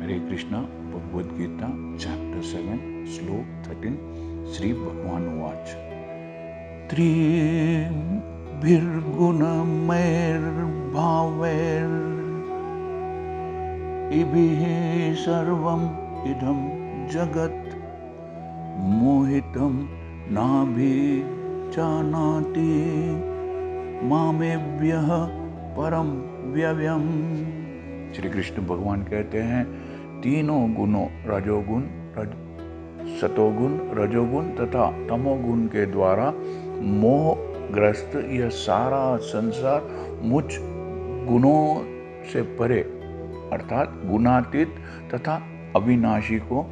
हरे Krishna Bhagavad Gita chapter 7 श्लोक 13 श्री भगवान उवाच त्रिभिर्गुणमैर्भावैर् इभिः सर्वम् इदं जगत् मोहितं नाभिजानाति मामेभ्यः परम व्यव्यम्। श्री कृष्ण भगवान कहते हैं तीनों गुणों रजोगुण, सतोगुण, रजोगुण तथा तमोगुण के द्वारा मोहग्रस्त यह सारा संसार मुझ गुणों से परे अर्थात गुणातीत तथा अविनाशी को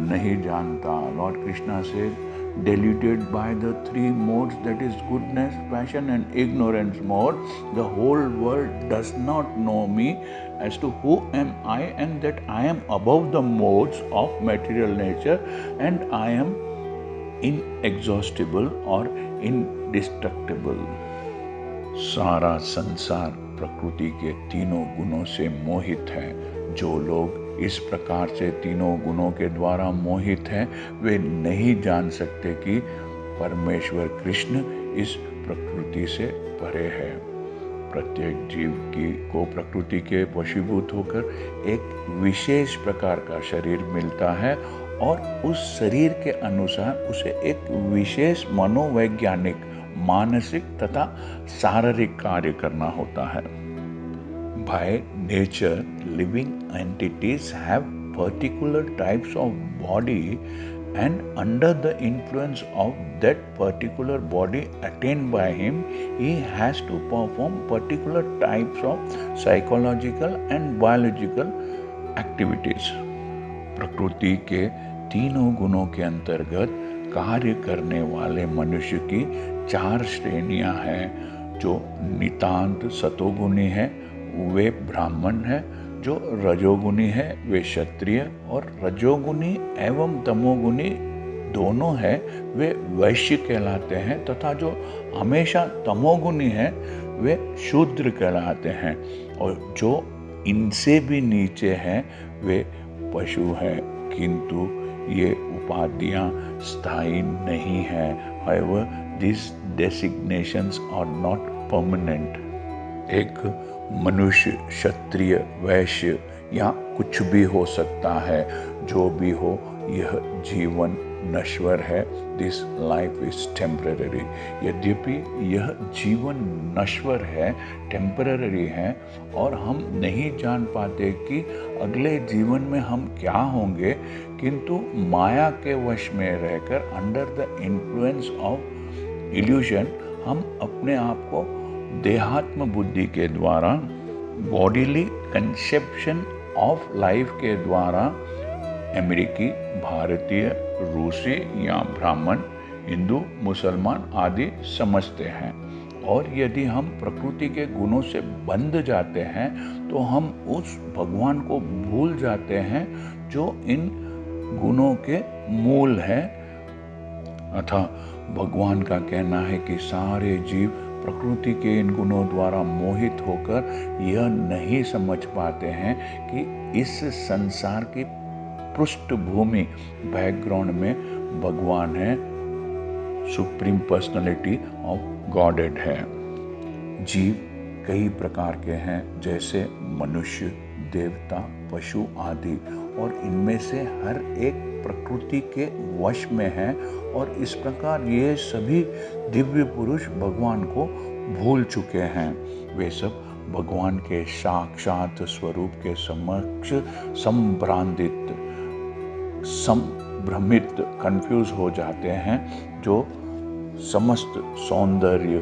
नहीं जानता। लॉर्ड कृष्णा से deluded by the three modes, that is goodness, passion and ignorance mode, the whole world does not know me as to who am I, and that I am above the modes of material nature and I am inexhaustible or indestructible। सारा संसार प्रकृति के तीनों गुणों से मोहित है। जो लोग इस प्रकार से तीनों गुणों के द्वारा मोहित हैं, वे नहीं जान सकते कि परमेश्वर कृष्ण इस प्रकृति से परे है। प्रत्येक जीव को प्रकृति के वशीभूत होकर एक विशेष प्रकार का शरीर मिलता है और उस शरीर के अनुसार उसे एक विशेष मनोवैज्ञानिक, मानसिक तथा शारीरिक कार्य करना होता है। By nature, living entities have particular types of body, and under the influence of that particular body attained by him, he has to perform particular types of psychological and biological activities। प्रकृति के तीनों गुणों के अंतर्गत कार्य करने वाले मनुष्य की चार श्रेणियां हैं। जो नितांत सतोगुणी है वे ब्राह्मण है, जो रजोगुणी है वे क्षत्रिय, और रजोगुणी एवं तमोगुणी दोनों है वे वैश्य कहलाते हैं, तथा जो हमेशा तमोगुणी है वे शूद्र कहलाते हैं, और जो इनसे भी नीचे हैं वे पशु हैं। किंतु ये उपाधियां स्थायी नहीं है। However, these designations are not permanent। एक मनुष्य, क्षत्रिय, वैश्य या कुछ भी हो सकता है। जो भी हो, यह जीवन नश्वर है। This life is temporary। यद्यपि यह जीवन नश्वर है, टेम्पररी है, और हम नहीं जान पाते कि अगले जीवन में हम क्या होंगे, किंतु माया के वश में रहकर under the influence of illusion हम अपने आप को देहात्म बुद्धि के द्वारा, बॉडीली कंसेप्शन ऑफ लाइफ के द्वारा अमेरिकी, भारतीय, रूसी या ब्राह्मण, हिंदू, मुसलमान आदि समझते हैं। और यदि हम प्रकृति के गुणों से बंध जाते हैं तो हम उस भगवान को भूल जाते हैं जो इन गुणों के मूल है। अतः भगवान का कहना है कि सारे जीव प्रकृति के इन गुणों द्वारा मोहित होकर यह नहीं समझ पाते हैं कि इस संसार की पृष्ठभूमि, बैकग्राउंड में भगवान है, सुप्रीम पर्सनालिटी ऑफ गॉडेड है। जीव कई प्रकार के हैं, जैसे मनुष्य, देवता, पशु आदि, और इनमें से हर एक प्रकृति के वश में है, और इस प्रकार ये सभी दिव्य पुरुष भगवान को भूल चुके हैं। वे सब भगवान के साक्षात स्वरूप के समक्ष संभ्रमित, कंफ्यूज हो जाते हैं, जो समस्त सौंदर्य,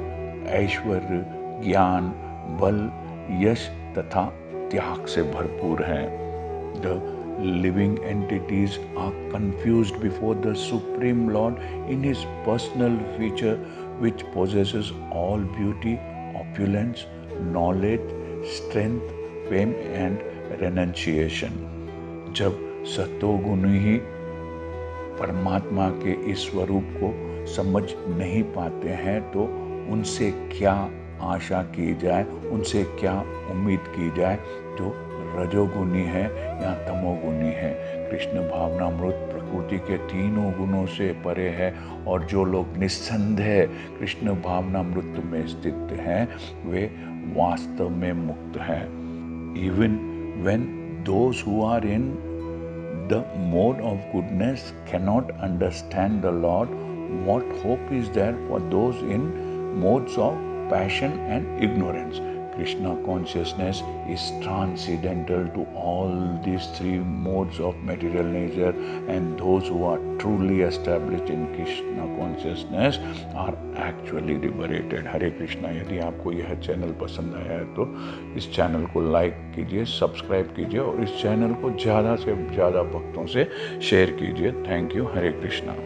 ऐश्वर्य, ज्ञान, बल, यश तथा त्याग से भरपूर हैं। The living entities are confused before the Supreme Lord in His personal feature, which possesses all beauty, opulence, knowledge, strength, fame and renunciation। जब सतोगुणी ही परमात्मा के इस स्वरूप को समझ नहीं पाते हैं तो उनसे क्या आशा की जाए, उनसे क्या उम्मीद की जाए जो रजोगुनी है या तमोगुनी है। कृष्ण भावनामृत प्रकृति के तीनों गुणों से परे है, और जो लोग निस्संदेह कृष्ण भावनामृत में स्थित हैं वे वास्तव में मुक्त हैं। Even when those who are in the mode of goodness cannot understand the Lord, what hope is there for those in modes of passion and ignorance? Krishna consciousness is transcendental to all these three modes of material nature, and those who are truly established in Krishna consciousness are actually liberated. हरे कृष्णा। यदि आपको यह channel पसंद आया है तो इस channel को like कीजिए, सब्सक्राइब कीजिए और इस चैनल को ज़्यादा से ज़्यादा भक्तों से शेयर कीजिए। Thank you. हरे कृष्णा।